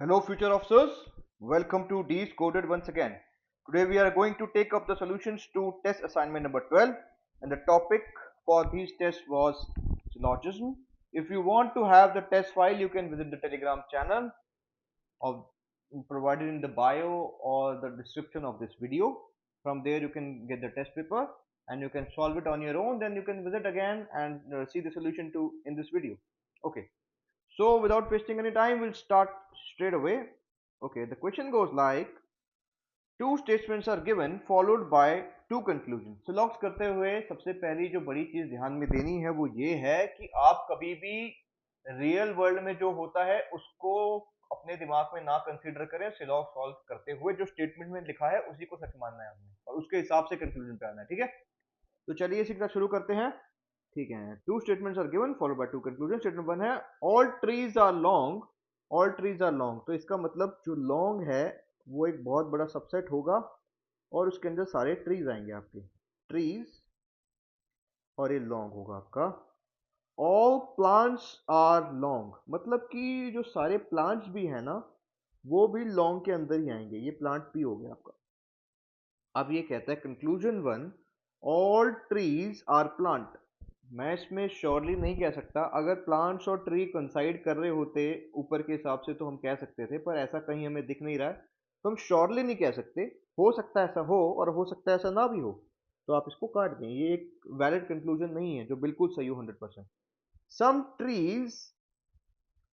Hello future officers, welcome to D's Coded once again. Today we are going to take up the solutions to test assignment number 12 and the topic for these tests was syllogism. If you want to have the test file you can visit the telegram channel of provided in the bio or the description of this video. From there you can get the test paper and you can solve it on your own, then you can visit again and see the solution to in this video. Okay, so without wasting any time, we'll start straight away. Okay, the question goes like two statements are given followed by two conclusions. So locks करते हुए सबसे पहली जो बड़ी चीज ध्यान में देनी है वो ये है कि आप कभी भी रियल वर्ल्ड में जो होता है उसको अपने दिमाग में ना कंसीडर करें। सिलॉग सॉल्व करते हुए जो स्टेटमेंट में लिखा है उसी को सच मानना है हमने और उसके हिसाब से कंक्लूजन पे आना है। ठीक है, तो चलिए इसी के साथ शुरू करते हैं। ठीक है, two statements are given followed by two conclusion. Statement one है all trees are long. All trees are long, तो इसका मतलब जो लॉन्ग है वो एक बहुत बड़ा सबसेट होगा और उसके अंदर सारे ट्रीज आएंगे आपके ट्रीज, और ये लॉन्ग होगा आपका। ऑल प्लांट्स आर लॉन्ग, मतलब कि जो सारे प्लांट्स भी है ना वो भी लॉन्ग के अंदर ही आएंगे। ये प्लांट भी हो गया आपका। अब ये कहता है conclusion one all trees are plant. मैं इसमें श्योरली नहीं कह सकता। अगर प्लांट्स और ट्री कंसाइड कर रहे होते ऊपर के हिसाब से तो हम कह सकते थे, पर ऐसा कहीं हमें दिख नहीं रहा है तो हम श्योरली नहीं कह सकते। हो सकता है ऐसा हो और हो सकता है ऐसा ना भी हो, तो आप इसको काट दें। ये एक वैलिड कंक्लूजन नहीं है जो बिल्कुल सही हो 100%। Some trees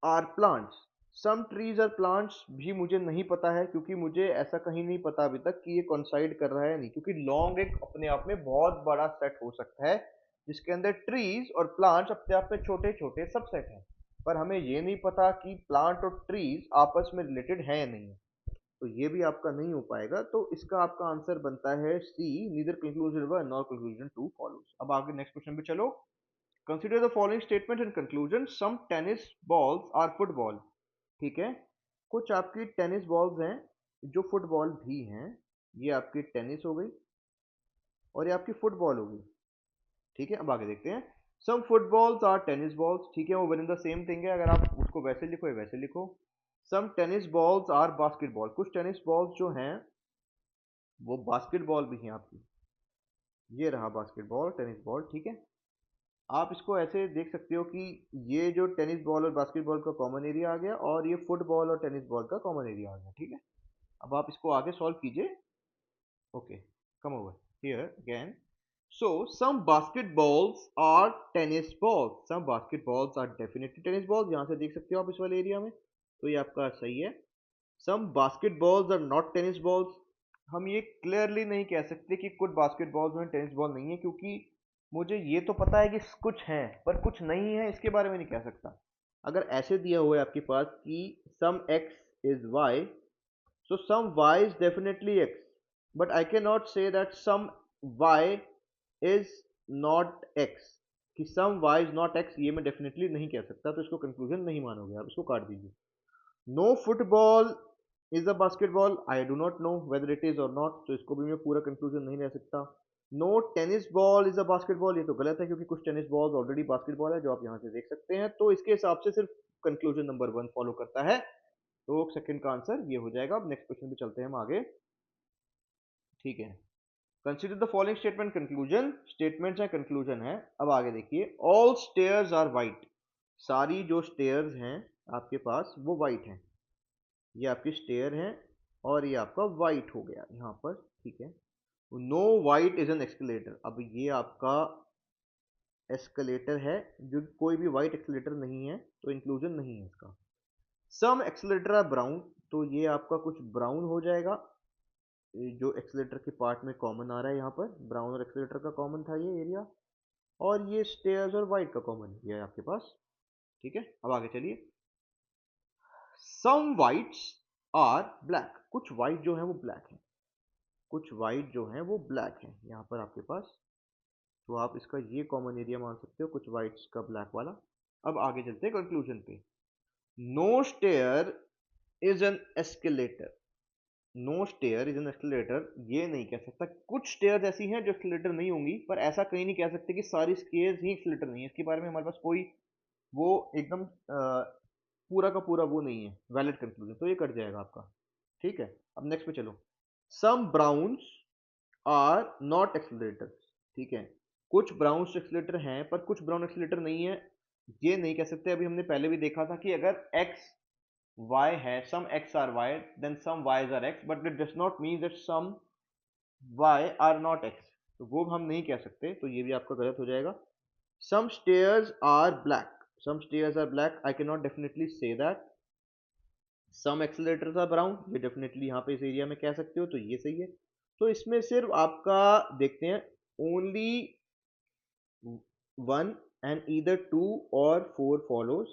are plants, some trees are plants भी मुझे नहीं पता है, क्योंकि मुझे ऐसा कहीं नहीं पता अभी तक कि ये कॉन्साइड कर रहा है नहीं, क्योंकि लॉन्ग एक अपने आप में बहुत बड़ा सेट हो सकता है जिसके अंदर ट्रीज और प्लांट्स अपने आप में छोटे छोटे सबसेट हैं। पर हमें ये नहीं पता कि प्लांट और ट्रीज आपस में रिलेटेड है या नहीं है, तो ये भी आपका नहीं हो पाएगा। तो इसका आपका आंसर बनता है C, neither conclusion one nor conclusion two follows. अब आगे नेक्स्ट क्वेश्चन पे चलो। Consider the following statement in conclusion some tennis balls are football. ठीक है, कुछ आपकी टेनिस बॉल्स हैं जो फुटबॉल भी हैं। ये आपकी टेनिस हो गई और ये आपकी फुटबॉल हो गई। ठीक है, अब आगे देखते हैं। सम फुटबॉल्स आर टेनिस बॉल्स। ठीक है, वो one in the same thing है, अगर आप उसको वैसे लिखो या वैसे लिखो। सम टेनिस बॉल्स आर बास्केटबॉल, कुछ टेनिस बॉल्स जो हैं वो बास्केटबॉल भी हैं आपकी। ये रहा बास्केटबॉल टेनिस बॉल। ठीक है, आप इसको ऐसे देख सकते हो कि ये जो टेनिस बॉल और बास्केटबॉल का कॉमन एरिया आ गया और ये फुटबॉल और टेनिस बॉल का कॉमन एरिया आ गया। ठीक है, अब आप इसको आगे सॉल्व कीजिए। Okay, come over here again. So some basketballs are tennis balls, some basketballs are definitely tennis balls, यहां से देख सकते हो आप इस वाले एरिया में, तो ये आपका सही है। Some basketballs are not tennis balls, हम ये क्लियरली नहीं कह सकते कि कुछ बास्केटबॉल्स में टेनिस बॉल नहीं है, क्योंकि मुझे ये तो पता है कि कुछ हैं पर कुछ नहीं है, इसके बारे में नहीं कह सकता। अगर ऐसे दिया हुआ है आपके पास कि some X is Y, so some y is definitely x, but I cannot say that some y is not x। कि some y is not x ये मैं डेफिनेटली नहीं कह सकता, तो इसको कंक्लूजन नहीं मानोगे आप, इसको काट दीजिए। No football is a basketball, I do not know whether it is or not, तो इसको भी मैं पूरा कंक्लूजन नहीं ले सकता। No tennis ball is a basketball, ये तो गलत है क्योंकि कुछ टेनिस बॉल ऑलरेडी बास्केटबॉल है जो आप यहाँ से देख सकते हैं, तो इसके हिसाब से सिर्फ कंक्लूजन नंबर वन फॉलो करता है, तो सेकंड का आंसर ये हो जाएगा। अब नेक्स्ट क्वेश्चन पे चलते हैं हम आगे। ठीक है, consider the following statement conclusion, statements हैं कंक्लूजन है। अब आगे देखिए, ऑल स्टेयर्स आर वाइट, सारी जो स्टेयर्स हैं आपके पास वो वाइट हैं। ये आपकी स्टेयर है और ये आपका वाइट हो गया यहाँ पर। ठीक है, no white is an escalator, अब ये आपका एस्केलेटर है, जो कोई भी वाइट एक्सलेटर नहीं है तो इंक्लूजन नहीं है इसका। सम एक्सलेटर आर ब्राउन, तो ये आपका कुछ ब्राउन हो जाएगा, जो एक्सलेटर के पार्ट में कॉमन आ रहा है यहाँ पर, ब्राउन और एक्सलेटर का कॉमन था ये एरिया, और ये स्टेयर्स और वाइट का कॉमन एरिया है आपके पास। ठीक है, अब आगे चलिए। सम वाइट्स आर ब्लैक, कुछ वाइट जो है वो ब्लैक है, कुछ वाइट जो है वो ब्लैक है यहाँ पर आपके पास, तो आप इसका ये कॉमन एरिया मान सकते हो, कुछ वाइट्स का ब्लैक वाला। अब आगे चलते हैं कंक्लूजन पे। No stair is an escalator, no stair is an escalator ये नहीं कह सकता। कुछ स्टेयर्स ऐसी हैं जो एस्केलेटर नहीं होंगी, पर ऐसा कहीं नहीं कह सकते कि सारी स्टेयर्स ही एस्केलेटर नहीं है। इसके बारे में हमारे पास कोई वो एकदम पूरा का पूरा वो नहीं है वैलिड कंक्लूजन, तो ये कट जाएगा आपका। ठीक है, अब नेक्स्ट पे चलो। सम ब्राउन्स आर नॉट एक्सेलरेटर्स। ठीक है, कुछ ब्राउन एक्सेलरेटर हैं पर कुछ ब्राउन एक्सेलरेटर नहीं है, ये नहीं कह सकते। अभी हमने पहले भी देखा था कि अगर x y है, some x are y then some y's are x, but it does not mean that some y are not x, तो वो हम नहीं कह सकते, तो ये भी आपका गलत हो जाएगा। Some stairs are black, some stairs are black, I can not definitely say that. Some accelerators are brown, ये डेफिनेटली यहाँ पे इस एरिया में कह सकते हो, तो ये सही है। तो इसमें सिर्फ आपका देखते हैं, only one and either two or four follows.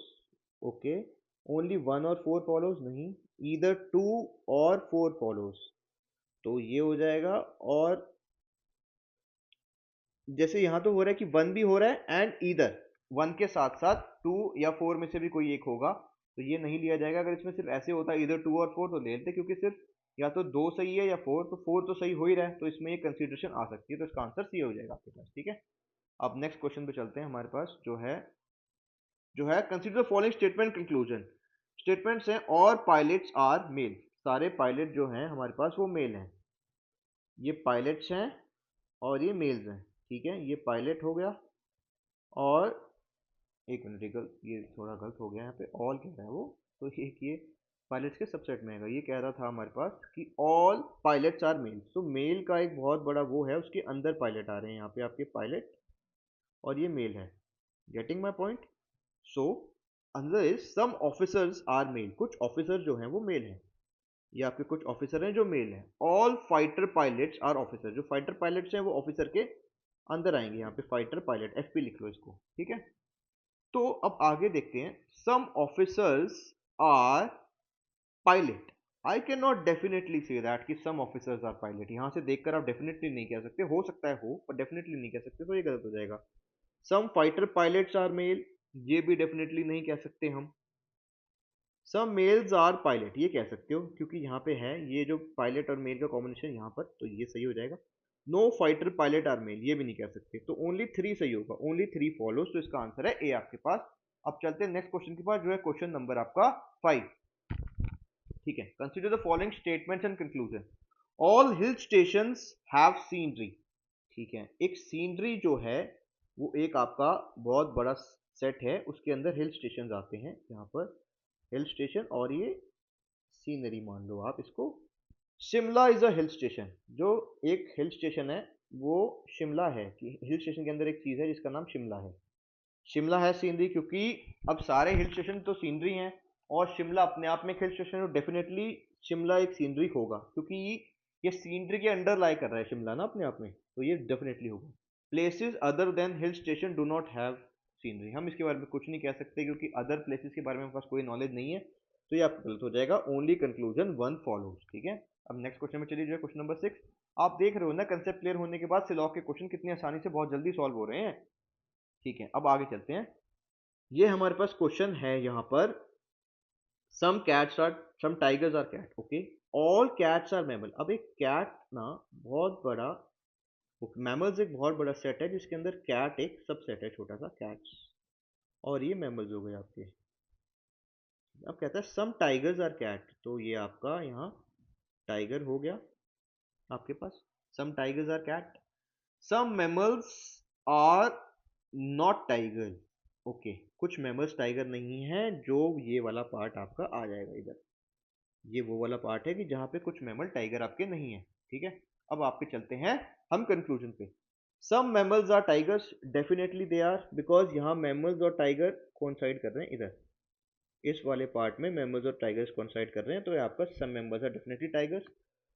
Okay, only one or four follows नहीं, either two or four follows, तो ये हो जाएगा। और जैसे यहाँ तो हो रहा है कि वन भी हो रहा है एंड ईदर, वन के साथ साथ टू या फोर में से भी कोई एक होगा, तो ये नहीं लिया जाएगा। अगर इसमें सिर्फ ऐसे होता इधर टू और फोर तो ले लेते, क्योंकि सिर्फ या तो दो सही है या फोर, तो फोर तो सही हो ही रहा है, तो इसमें ये कंसिडरेशन आ सकती है, तो इसका आंसर सी हो जाएगा आपके पास। ठीक है, अब नेक्स्ट क्वेश्चन पे चलते हैं। हमारे पास जो है consider following statement conclusion. Statements हैं और पायलट्स आर मेल, सारे पायलट जो हैं हमारे पास वो मेल हैं, ये पायलट्स हैं और ये मेल्स हैं। ठीक है, ये पायलट हो गया, और एक मिनट, ये थोड़ा गलत हो गया, यहाँ पे ऑल कह रहा है वो, तो ये पायलट्स के सबसेट में आएगा। ये कह रहा था हमारे पास कि ऑल पायलट्स आर मेल, तो मेल का एक बहुत बड़ा वो है, उसके अंदर पायलट आ रहे हैं यहाँ पे आपके पायलट, और ये मेल है। Getting my point? सो अंदर is some officers are male, कुछ ऑफिसर जो हैं वो मेल हैं, ये आपके कुछ ऑफिसर हैं जो मेल हैं। All fighter pilots are officer, जो फाइटर पायलट्स हैं वो ऑफिसर के अंदर आएंगे, यहाँ पे फाइटर पायलट एफपी लिख लो इसको। ठीक है, तो अब आगे देखते हैं। Some officers are pilot, I can not definitely say that कि सम ऑफिसर्स आर पायलट, यहां से देखकर आप डेफिनेटली नहीं कह सकते, हो सकता है हो पर डेफिनेटली नहीं कह सकते, तो ये गलत हो जाएगा। सम फाइटर पायलट्स आर मेल, ये भी डेफिनेटली नहीं कह सकते हम। सम मेल्स आर पायलट, ये कह सकते हो क्योंकि यहाँ पे है ये जो पायलट और मेल का कॉम्बिनेशन यहाँ पर, तो ये सही हो जाएगा। No fighter pilot are male, ये भी नहीं कह सकते, तो ओनली थ्री सही होगा, ओनली थ्री फॉलोज, तो इसका आंसर है ए आपके पास। अब चलते हैं नेक्स्ट क्वेश्चन के पास, जो है क्वेश्चन नंबर आपका 5। ठीक है, consider the following statements and conclusion. All hill stations have scenery. ठीक है, एक सीनरी जो है वो एक आपका बहुत बड़ा सेट है, उसके अंदर हिल स्टेशन आते हैं, यहाँ पर हिल स्टेशन और ये सीनरी मान लो आप इसको। Shimla is a hill station, जो एक हिल स्टेशन है वो शिमला है, कि हिल स्टेशन के अंदर एक चीज है जिसका नाम शिमला है। शिमला है सीनरी, क्योंकि अब सारे हिल स्टेशन तो सीनरी हैं, और शिमला अपने आप में एक हिल स्टेशन है, तो डेफिनेटली शिमला एक सीनरी होगा, क्योंकि ये सीनरी के अंडर लाई कर रहा है शिमला ना अपने आप में, तो ये डेफिनेटली होगा। Places other than hill station do not have scenery, हम इसके बारे में कुछ नहीं कह सकते, क्योंकि अदर प्लेसेस के बारे में हमारे पास कोई नॉलेज नहीं है, तो ये आपका गलत हो जाएगा। Only conclusion one follows. ठीक है, अब नेक्स्ट क्वेश्चन में चलिए, जो है क्वेश्चन नंबर 6। आप देख रहे हो ना, कंसेप्ट क्लियर होने के बाद सिलॉग के क्वेश्चन कितनी आसानी से बहुत जल्दी सॉल्व हो रहे हैं। ठीक है, अब आगे चलते हैं। ये हमारे पास क्वेश्चन है यहाँ पर, some cats are, some tigers are cat, okay, all cats are mammal. अब एक कैट ना बहुत बड़ा, मैमल्स एक बहुत बड़ा सेट है, जिसके अंदर कैट एक सबसेट है, छोटा सा कैट्स, और ये मैमल्स हो गए आपके। अब कहता है सम टाइगर्स आर कैट, तो ये आपका यहाँ टाइगर हो गया आपके पास, some tigers are cat. Some mammals are not tiger, okay, कुछ मैमल्स टाइगर नहीं है, जो ये वाला पार्ट आपका आ जाएगा इधर, ये वो वाला पार्ट है कि जहाँ पे कुछ मैमल टाइगर आपके नहीं है। ठीक है, अब आपके चलते हैं हम कंक्लूजन पे। Some mammals are tigers, definitely they are, because यहाँ मैमल्स और टाइगर कोइंसाइड कर रहे हैं इधर, इस वाले पार्ट में मैमल्स और टाइगर्स कोइंसाइड कर रहे हैं, तो ये आपका some members are definitely tigers.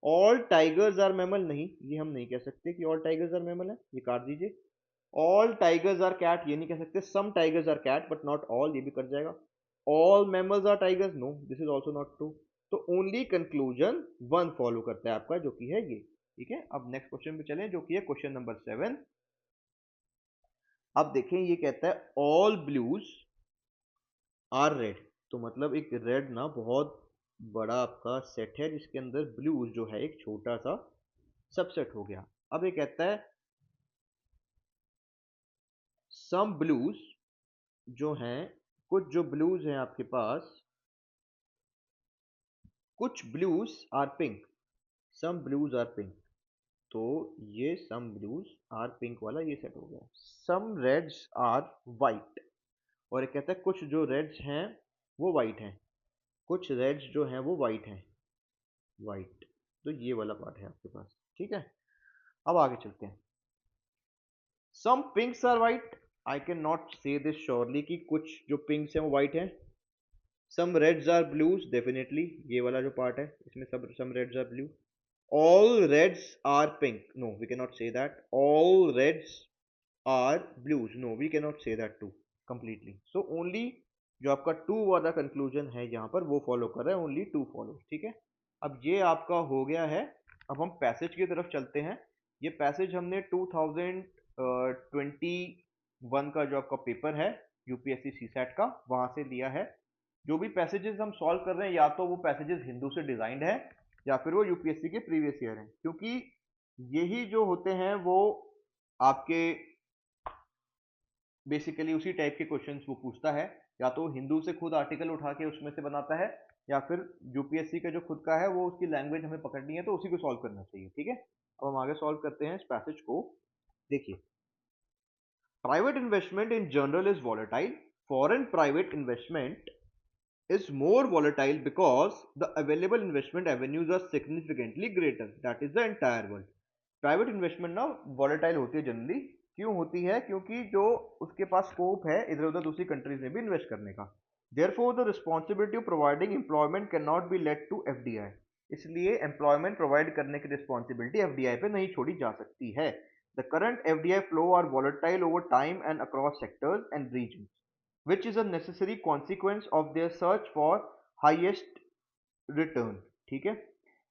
All tigers are mammal, नहीं, ये हम नहीं कह सकते कि ऑल टाइगर्स आर मैमल है, ये काट दीजिए। ऑल टाइगर्स आर कैट, ये नहीं कह सकते। Some tigers are cat but not all, ये भी कट जाएगा। All mammals are tigers, no, this is also not true. तो ओनली कंक्लूजन वन फॉलो करता है आपका, जो कि है ये। ठीक है, अब नेक्स्ट क्वेश्चन पे चलें, जो कि है क्वेश्चन नंबर 7। अब देखें, ये कहता है ऑल ब्लूज आर रेड, तो मतलब एक रेड ना बहुत बड़ा आपका सेट है, जिसके अंदर ब्लूज जो है एक छोटा सा सबसेट हो गया। अब ये कहता है सम ब्लूज जो हैं, कुछ जो ब्लूज हैं आपके पास, कुछ blues are pink, some blues are pink, तो ये सम ब्लूज आर पिंक वाला ये सेट हो गया। सम रेड्स आर वाइट, और ये कहता है कुछ जो रेड्स हैं वो वाइट हैं, कुछ रेड्स जो हैं वो वाइट हैं, वाइट। तो ये वाला पार्ट है आपके पास, ठीक है। अब आगे चलते हैं। Some pinks are white, I can not say this surely कि कुछ जो पिंक्स हैं वो वाइट हैं। Some reds are blues, definitely ये वाला जो पार्ट है इसमें सब some reds are blue. All reds are pink. No, we cannot say that. All reds are blues. No, we cannot say that too completely. So only जो आपका to वाला conclusion है यहाँ पर वो फॉलो कर रहा है, ओनली टू फॉलो, ठीक है। अब ये आपका हो गया है। अब हम पैसेज की तरफ चलते हैं। ये पैसेज हमने 2021 का जो आपका पेपर है यूपीएससी सीसैट का, वहां से लिया है। जो भी पैसेजेस हम सॉल्व कर रहे हैं या तो वो पैसेजेस हिंदू से डिजाइंड है या फिर वो यूपीएससी के प्रीवियस ईयर हैं, क्योंकि यही जो होते हैं वो आपके बेसिकली उसी टाइप के क्वेश्चंस वो पूछता है। या तो हिंदू से खुद आर्टिकल उठा के उसमें से बनाता है, या फिर यूपीएससी का जो खुद का है वो उसकी लैंग्वेज हमें पकड़नी है तो उसी को सॉल्व करना चाहिए, ठीक है। अब हम आगे सॉल्व करते हैं इस पैसेज को। देखिए, private investment in general is volatile, foreign private investment is more volatile because the available investment avenues are significantly greater, that is the entire world। Private investment ना वॉलेटाइल होती है जनरली। क्यों होती है? क्योंकि जो उसके पास स्कोप है इधर उधर दूसरी कंट्रीज में भी इन्वेस्ट करने का। Therefore the responsibility of providing employment can not be let to FDI, इसलिए एम्प्लॉयमेंट प्रोवाइड करने की रिस्पॉन्सिबिलिटी एफडीआई पे नहीं छोड़ी जा सकती है। The current FDI flow are volatile over time and across sectors and region, which is a necessary consequence of their search for highest return। ठीक है।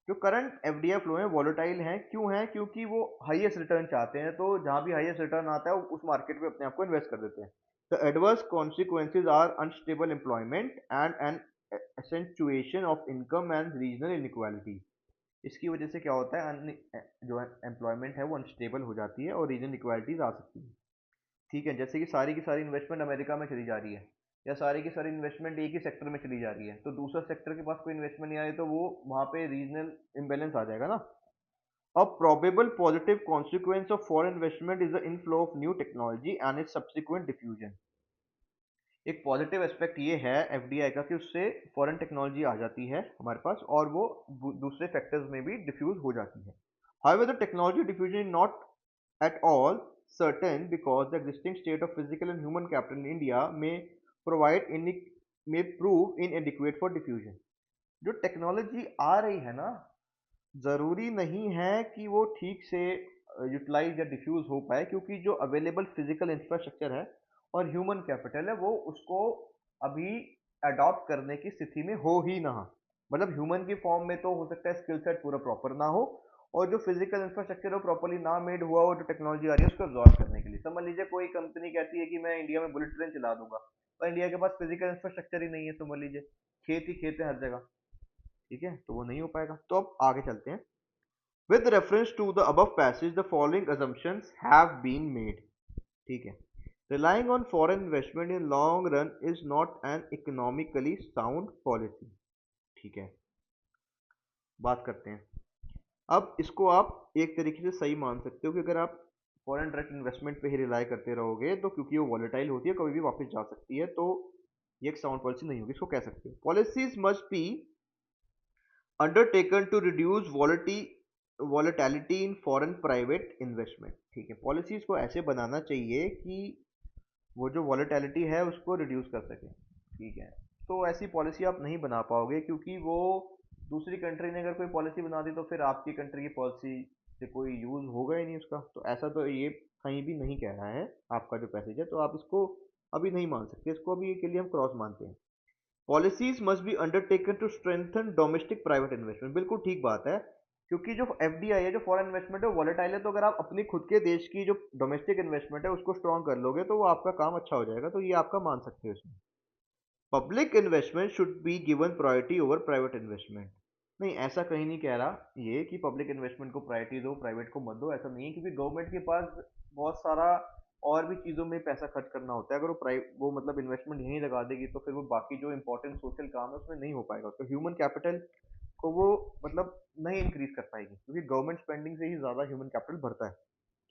जो करंट एफडीआई फ्लो है वॉलेटाइल है, क्यों है? क्योंकि वो हाईएस्ट रिटर्न चाहते हैं, तो जहां भी हाईएस्ट रिटर्न आता है उस मार्केट में अपने आप को इन्वेस्ट कर देते हैं। The adverse consequences are unstable employment and an accentuation of income and regional inequality. इसकी वजह से क्या होता है, जो एम्प्लॉयमेंट है वो अनस्टेबल हो जाती है और रीजनल इक्वालिटीज आ सकती है। ठीक है, जैसे कि सारी की सारी इन्वेस्टमेंट अमेरिका में चली जा रही है, या सारी की सारी इन्वेस्टमेंट एक ही सेक्टर में चली जा रही है, तो दूसरा सेक्टर के पास कोई इन्वेस्टमेंट नहीं आ रही, तो वो वहां पे रीजनल इम्बेलेंस आ जाएगा ना। A probable positive consequence of foreign investment is the inflow of new technology and its subsequent diffusion। एक पॉजिटिव एस्पेक्ट ये है एफडीआई का कि उससे फॉरेन टेक्नोलॉजी आ जाती है हमारे पास और वो दूसरे सेक्टर्स में भी डिफ्यूज हो जाती है। However, the technology diffusion is not at all certain because the existing state of physical and human capital in India may prove inadequate for diffusion। जो टेक्नोलॉजी आ रही है ना, जरूरी नहीं है कि वो ठीक से यूटिलाइज या डिफ्यूज हो पाए, क्योंकि जो अवेलेबल फिजिकल इंफ्रास्ट्रक्चर है और ह्यूमन कैपिटल है वो उसको अभी अडॉप्ट करने की स्थिति में हो ही ना। मतलब ह्यूमन की फॉर्म में तो हो सकता है स्किल सेट पूरा प्रॉपर ना हो, और जो फिजिकल इंफ्रास्ट्रक्चर है प्रॉपरली ना मेड हुआ हो, जो टेक्नोलॉजी आ रही है उसको absorb करने के लिए। समझ लीजिए कोई कंपनी कहती है कि मैं इंडिया में बुलेट ट्रेन चला दूंगा, पर इंडिया के पास फिजिकल इंफ्रास्ट्रक्चर ही नहीं है, समझ लीजिए खेत ही खेत है हर जगह, ठीक है, तो वो नहीं हो पाएगा। तो अब आगे चलते हैं। With reference to the above passage, the following assumptions have been made। ठीक है। Relying on foreign investment in long run is not an economically sound policy। ठीक है, बात करते हैं। अब इसको आप एक तरीके से सही मान सकते हो कि अगर आप फॉरेन डायरेक्ट इन्वेस्टमेंट पे ही रिलाई करते रहोगे तो क्योंकि वो वॉलेटाइल होती है, कभी भी वापस जा सकती है, तो ये एक साउंड पॉलिसी नहीं होगी। इसको कह सकते हो policies must be undertaken to reduce volatility in foreign private investment. ठीक है, पॉलिसीज को ऐसे बनाना चाहिए कि वो जो वॉलेटिलिटी है उसको रिड्यूस कर सके। ठीक है, तो ऐसी पॉलिसी आप नहीं बना पाओगे, क्योंकि वो दूसरी कंट्री ने अगर कोई पॉलिसी बना दी तो फिर आपकी कंट्री की पॉलिसी से कोई यूज होगा ही नहीं उसका। तो ऐसा तो ये कहीं भी नहीं कह रहा है आपका जो पैसेज है, तो आप इसको अभी नहीं मान सकते, इसको अभी के लिए हम क्रॉस मानते हैं। Policies must be undertaken to strengthen domestic private investment, बिल्कुल ठीक बात है, क्योंकि जो एफडीआई है, जो फॉरेन इन्वेस्टमेंट है, वो वॉलेटाइल है, तो अगर आप अपनी खुद के देश की जो डोमेस्टिक इन्वेस्टमेंट है उसको स्ट्रॉन्ग कर लोगे तो वो आपका काम अच्छा हो जाएगा, तो ये आपका मान सकते हो इसमें। Public investment should be given priority over private investment. नहीं, ऐसा कहीं नहीं कह रहा ये कि पब्लिक इन्वेस्टमेंट को प्रायोरिटी दो प्राइवेट को मत दो, ऐसा नहीं है, क्योंकि गवर्नमेंट के पास बहुत सारा और भी चीजों में पैसा खर्च करना होता है। अगर वो मतलब इन्वेस्टमेंट यहीं लगा देगी तो फिर वो बाकी जो इंपॉर्टेंट सोशल काम है उसमें नहीं हो पाएगा। तो ह्यूमन कैपिटल को वो मतलब नहीं इंक्रीज कर पाएगी, क्योंकि गवर्नमेंट स्पेंडिंग से ही ज्यादा ह्यूमन कैपिटल बढ़ता है।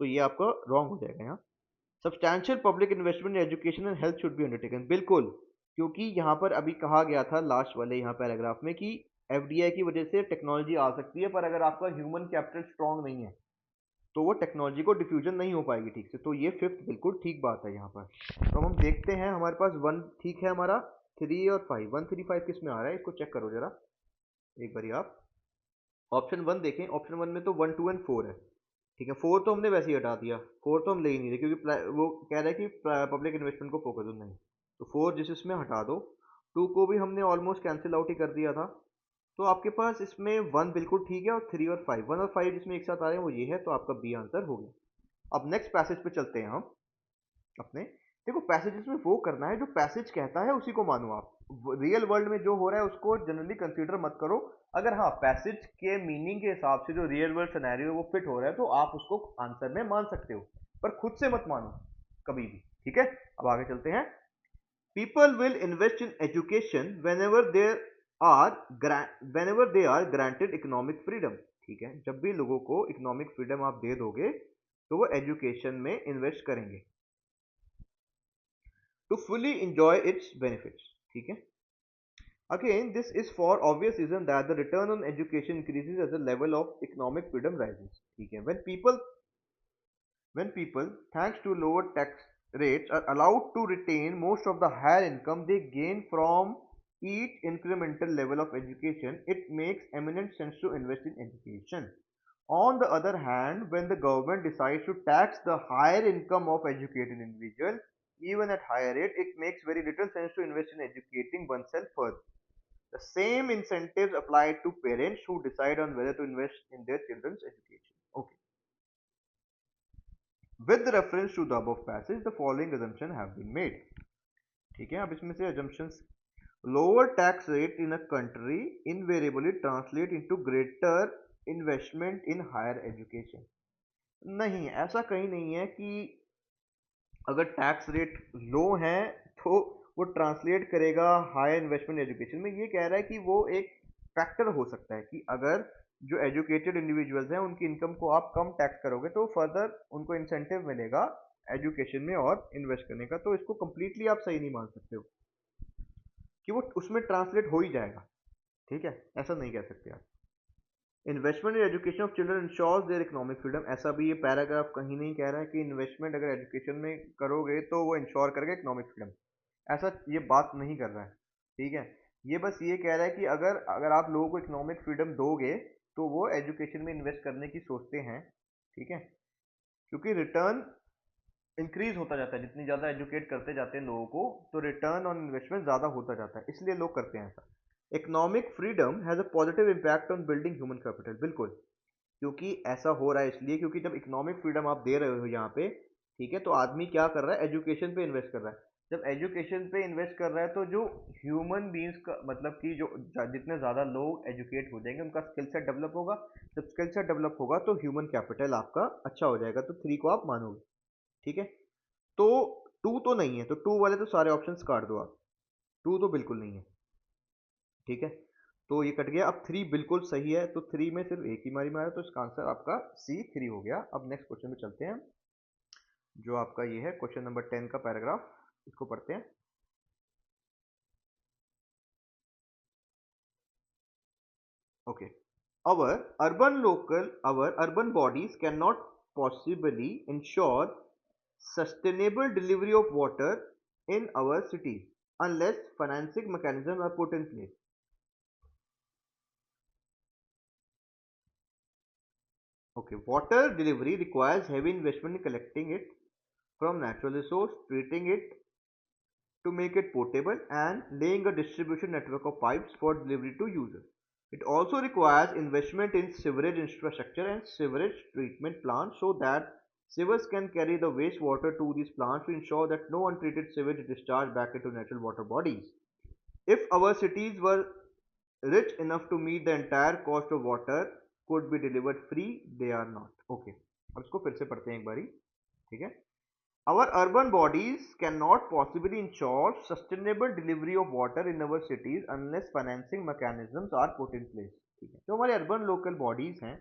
तो ये आपका रॉन्ग हो जाएगा यहाँ। Substantial public investment in education and health should be undertaken, बिल्कुल, क्योंकि यहाँ पर अभी कहा गया था लास्ट वाले यहाँ पैराग्राफ में कि एफडीआई की वजह से टेक्नोलॉजी आ सकती है, पर अगर आपका ह्यूमन कैपिटल स्ट्रांग नहीं है तो वो टेक्नोलॉजी को डिफ्यूजन नहीं हो पाएगी ठीक से। तो ये फिफ्थ बिल्कुल ठीक बात है यहाँ पर। तो हम देखते हैं, हमारे पास वन ठीक है हमारा, 3 और 5, 1, 3, 5 किस में आ रहा है, इसको चेक करो जरा एक बारी आप। ऑप्शन वन देखें, ऑप्शन वन में तो 1, 2 एंड 4 है, ठीक है। 4 तो हमने वैसे ही हटा दिया, 4 तो हम ले ही नहीं रहे, क्योंकि वो कह रहा है कि पब्लिक इन्वेस्टमेंट को फोकस नहीं, तो 4 जिस इसमें हटा दो। 2 को भी हमने ऑलमोस्ट कैंसिल आउट ही कर दिया था। तो आपके पास इसमें 1 बिल्कुल ठीक है, और 3 और 5, 1 और 5 जिसमें एक साथ आ रहे हैं वो ये है, तो आपका बी आंसर हो गया। अब नेक्स्ट पैसेज पे चलते हैं हम अपने। देखो पैसेजेस में वो करना है जो पैसेज कहता है उसी को मानो आप, रियल वर्ल्ड में जो हो रहा है उसको जनरली कंसीडर मत करो। अगर हाँ पैसेज के मीनिंग के हिसाब से जो रियल वर्ल्ड सिनेरियो है वो फिट हो रहा है तो आप उसको आंसर में मान सकते हो, पर खुद से मत मानो कभी भी, ठीक है। अब आगे चलते हैं। People will invest in education whenever they are granted economic freedom, ठीक है। जब भी लोगों को इकोनॉमिक फ्रीडम आप दे दोगे तो वो एजुकेशन में इन्वेस्ट करेंगे to fully enjoy its benefits, ठीक है। Again, this is for obvious reason that the return on education increases as the level of economic freedom rises, ठीक है। When people thanks to lower tax rates are allowed to retain most of the higher income they gain from each incremental level of education, it makes eminent sense to invest in education. On the other hand, when the government decides to tax the higher income of educated individual, even at higher rate, it makes very little sense to invest in educating oneself further. The same incentives apply to parents who decide on whether to invest in their children's education. Okay. With reference to the above passage, the following assumptions have been made. ठीक है, अब इसमें से assumptions: lower tax rate in a country invariably translate into greater investment in higher education. नहीं, ऐसा कहीं नहीं है कि अगर टैक्स रेट लो है तो वो ट्रांसलेट करेगा हाई इन्वेस्टमेंट एजुकेशन में। ये कह रहा है कि वो एक फैक्टर हो सकता है कि अगर जो एजुकेटेड इंडिविजुअल्स हैं उनकी इनकम को आप कम टैक्स करोगे तो फर्दर उनको इंसेंटिव मिलेगा एजुकेशन में और इन्वेस्ट करने का। तो इसको कंप्लीटली आप सही नहीं मान सकते हो कि वो उसमें ट्रांसलेट हो ही जाएगा, ठीक है, ऐसा नहीं कह सकते आप। Investment in education of children ensures their economic freedom, ऐसा भी ये पैराग्राफ कहीं नहीं कह रहा है कि इन्वेस्टमेंट अगर एजुकेशन में करोगे तो वो इंश्योर करेगा इकोनॉमिक फ्रीडम, ऐसा ये बात नहीं कर रहा है, ठीक है। ये बस ये कह रहा है कि अगर अगर आप लोगों को इकोनॉमिक फ्रीडम दोगे तो वो एजुकेशन में इन्वेस्ट करने की सोचते हैं, ठीक है, क्योंकि रिटर्न इंक्रीज होता जाता है, जितनी ज़्यादा एजुकेट करते जाते हैं लोगों को तो रिटर्न ऑन इन्वेस्टमेंट ज़्यादा होता जाता है, इसलिए लोग करते हैं ऐसा। Economic freedom has a positive impact on building human capital, बिल्कुल, क्योंकि ऐसा हो रहा है इसलिए क्योंकि जब इकोनॉमिक फ्रीडम आप दे रहे हो यहाँ पे, ठीक है, तो आदमी क्या कर रहा है, एजुकेशन पे इन्वेस्ट कर रहा है। जब एजुकेशन पे इन्वेस्ट कर रहा है तो जो ह्यूमन बींग्स का मतलब कि जो जितने ज़्यादा लोग एजुकेट हो जाएंगे उनका स्किल सेट डेवलप होगा। जब स्किल सेट डेवलप होगा तो ह्यूमन कैपिटल आपका अच्छा हो जाएगा, तो 3 को आप मानोगे, ठीक है। तो 2 तो नहीं है, तो 2 वाले तो सारे ऑप्शंस काट दो आप, 2 तो बिल्कुल नहीं है, ठीक है। तो ये कट गया। अब 3 बिल्कुल सही है, तो 3 में सिर्फ एक ही मारी मारा, तो इसका आंसर आपका सी 3 हो गया। अब नेक्स्ट क्वेश्चन में चलते हैं, जो आपका ये है क्वेश्चन नंबर 10 का पैराग्राफ, इसको पढ़ते हैं। Okay. our urban bodies cannot possibly ensure sustainable delivery of water in our cities unless financing mechanisms are put in place. Okay, water delivery requires heavy investment in collecting it from natural resource, treating it to make it potable, and laying a distribution network of pipes for delivery to users. It also requires investment in sewerage infrastructure and sewerage treatment plants so that sewers can carry the wastewater to these plants to ensure that no untreated sewage is discharged back into natural water bodies. If our cities were rich enough to meet the entire cost of water could be delivered free, they are not. Okay, अब इसको फिर से पढ़ते हैं एक बारी, ठीक है। Our urban bodies cannot possibly ensure sustainable delivery of water in our cities unless financing mechanisms are put in place. ठीक है, जो हमारे अर्बन लोकल बॉडीज हैं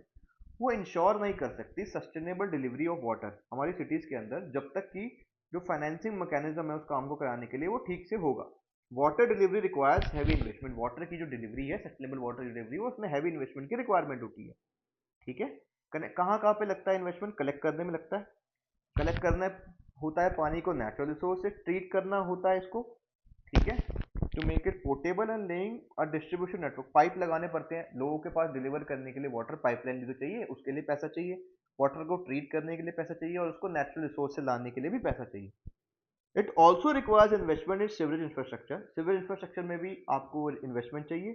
वो इंश्योर नहीं कर सकती सस्टेनेबल डिलीवरी ऑफ वाटर हमारी सिटीज के अंदर जब तक कि जो फाइनेंसिंग मैकेनिज्म है उस काम को कराने के लिए वो ठीक से होगा। Water delivery requires heavy investment, water की जो डिलीवरी है सस्टेनेबल वाटर डिलीवरी वो उसमें हैवी इन्वेस्टमेंट की रिक्वायरमेंट होती है। ठीक है, कहाँ कहाँ पे लगता है इन्वेस्टमेंट? कलेक्ट करने में लगता है, कलेक्ट करना होता है पानी को नेचुरल रिसोर्स से, ट्रीट करना होता है इसको, ठीक है, to make it portable and laying a distribution network, pipe लगाने पड़ते हैं लोगों के पास डिलीवर करने के लिए वाटर, पाइपलाइन भी तो चाहिए, उसके लिए पैसा चाहिए, वाटर को ट्रीट करने के लिए पैसा चाहिए और उसको नेचुरल रिसोर्स से लाने के लिए भी पैसा चाहिए। It also requires investment in sewerage infrastructure, sewerage infrastructure में भी आपको इन्वेस्टमेंट चाहिए,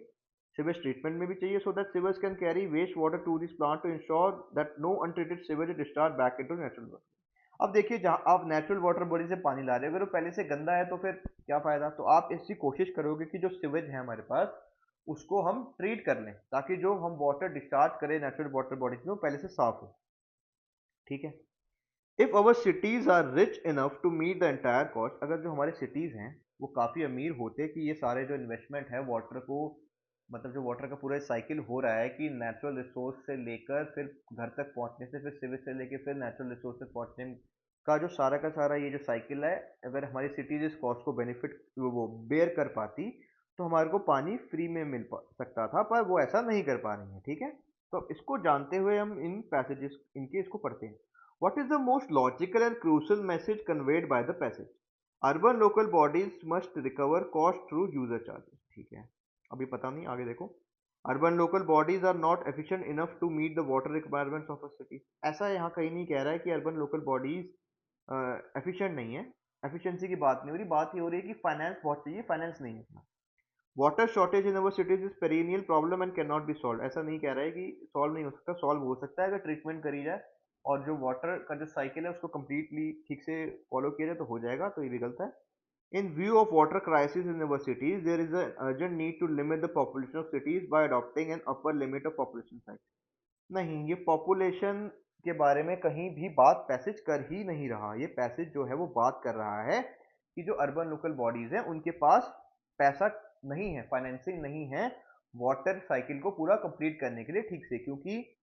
सिवेज ट्रीटमेंट में भी चाहिए, so that sewers can carry waste water to this plant to ensure that no untreated sewage discharge back into natural water. अब देखिए, जहां आप नेचुरल वाटर बॉडी से पानी ला रहे हो, अगर वो पहले से गंदा है तो फिर क्या फायदा? तो आप इसकी कोशिश करोगे कि जो सिवेज है हमारे पास उसको हम ट्रीट कर लें ताकि जो हम वाटर डिस्चार्ज करें नेचुरल वाटर बॉडीज में वो पहले से साफ हो। ठीक है, if our cities are rich enough to meet the entire cost, अगर जो हमारे सिटीज हैं वो काफी अमीर होते कि ये सारे जो इन्वेस्टमेंट है वाटर को, मतलब जो वाटर का पूरा साइकिल हो रहा है कि नेचुरल रिसोर्स से लेकर फिर घर तक पहुंचने से, फिर सिविल से लेकर फिर नेचुरल रिसोर्स तक पहुंचने का जो सारा का सारा ये जो साइकिल है, अगर हमारी सिटीज इस कॉस्ट को बेनिफिट वो बेयर कर पाती तो हमारे को पानी फ्री में मिल सकता था, पर वो ऐसा नहीं कर पा रही है। ठीक है, तो इसको जानते हुए हम इन पैसेजेस इनके इसको पढ़ते हैं। What is the most logical and crucial message conveyed by the passage? Urban local bodies must recover cost through user charges. ठीक है, अभी पता नहीं, आगे देखो। Urban local bodies are not efficient enough to meet the water requirements of a city. ऐसा यहाँ कहीं नहीं कह रहा है कि urban local bodies efficient नहीं है, efficiency की बात नहीं हो रही, बात ये हो रही है कि finance बहुत चाहिए, finance नहीं है। Water shortage in our cities is perennial problem and can not be solve, ऐसा नहीं कह रहा है कि सॉल्व नहीं हो सकता, सॉल्व हो सकता है अगर ट्रीटमेंट करी जाए और जो वाटर का जो साइकिल है उसको कम्प्लीटली ठीक से फॉलो किया जाए तो हो जाएगा, तो ये भी गलत है। In view of water crisis in our cities there is an urgent need to limit the population of cities by adopting an upper limit of population size. नहीं, ये पॉपुलेशन के बारे में कहीं भी बात पैसेज कर ही नहीं रहा, ये पैसेज जो है वो बात कर रहा है कि जो अर्बन लोकल बॉडीज हैं उनके पास पैसा नहीं है, फाइनेंसिंग नहीं है वाटर साइकिल को पूरा कंप्लीट करने के लिए ठीक से, क्योंकि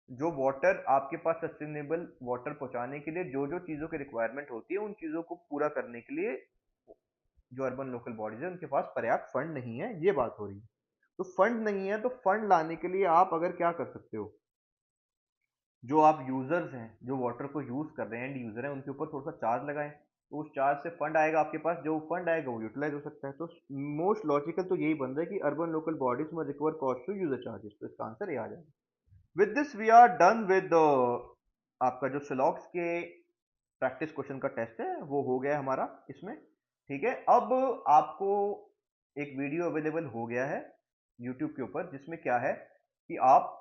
जो वाटर आपके पास सस्टेनेबल वाटर पहुंचाने के लिए जो जो चीजों की रिक्वायरमेंट होती है उन चीजों को पूरा करने के लिए जो अर्बन लोकल बॉडीज है उनके पास पर्याप्त फंड नहीं है, ये बात हो रही है। तो फंड नहीं है तो फंड लाने के लिए आप अगर क्या कर सकते हो, जो आप यूजर्स हैं जो वाटर को यूज कर रहे हैं, एंड यूजर हैं, उनके ऊपर थोड़ा सा चार्ज लगाएं तो उस चार्ज से फंड आएगा आपके पास, जो फंड आएगा वो यूटिलाइज हो सकता है। तो मोस्ट लॉजिकल तो यही बन रहा है कि अर्बन लोकल बॉडीज में recover cost to user charges, तो इसका आंसर ये आ जाएगा। With this we are done with आपका जो सिलॉक्स के प्रैक्टिस क्वेश्चन का टेस्ट है वो हो गया हमारा इसमें। ठीक है, अब आपको एक वीडियो अवेलेबल हो गया है यूट्यूब के ऊपर जिसमें क्या है कि आप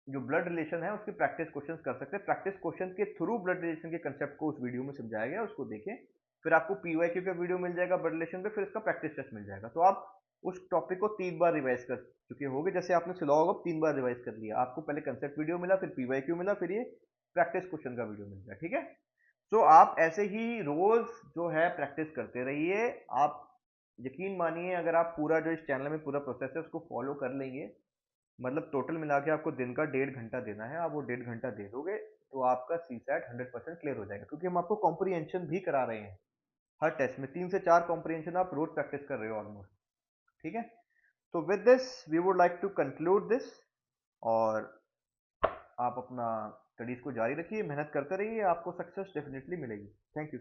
जो ब्लड रिलेशन है उसके प्रैक्टिस क्वेश्चंस कर सकते हैं, प्रैक्टिस क्वेश्चन के थ्रू ब्लड रिलेशन के कंसेप्ट को उस वीडियो में समझाया गया, उसको देखें। फिर आपको पीवाईक्यू का वीडियो मिल जाएगा ब्लड रिलेशन पे, फिर इसका प्रैक्टिस टेस्ट मिल जाएगा, तो आप उस टॉपिक को 3 बार रिवाइज कर चुके होंगे, जैसे आपने सिलॉग 3 बार रिवाइज कर लिया, आपको पहले कंसेप्ट वीडियो मिला, फिर पीवाईक्यू मिला, फिर ये प्रैक्टिस क्वेश्चन का वीडियो मिल गया। ठीक है, सो आप ऐसे ही रोज जो है प्रैक्टिस करते रहिए। आप यकीन मानिए अगर आप पूरा जो इस चैनल में पूरा प्रोसेस है उसको फॉलो कर लेंगे, मतलब टोटल मिला के आपको दिन का 1.5 घंटा देना है, आप वो 1.5 घंटा दे दोगे तो आपका सी सैट 100% क्लियर हो जाएगा, क्योंकि हम आपको कॉम्प्रीहेंशन भी करा रहे हैं हर टेस्ट में, 3 से 4 कॉम्प्रीहेंशन आप रोज प्रैक्टिस कर रहे हो ऑलमोस्ट। ठीक है, तो with this we would like to conclude this, और आप अपना स्टडीज को जारी रखिए, मेहनत करते रहिए, आपको सक्सेस डेफिनेटली मिलेगी। Thank you.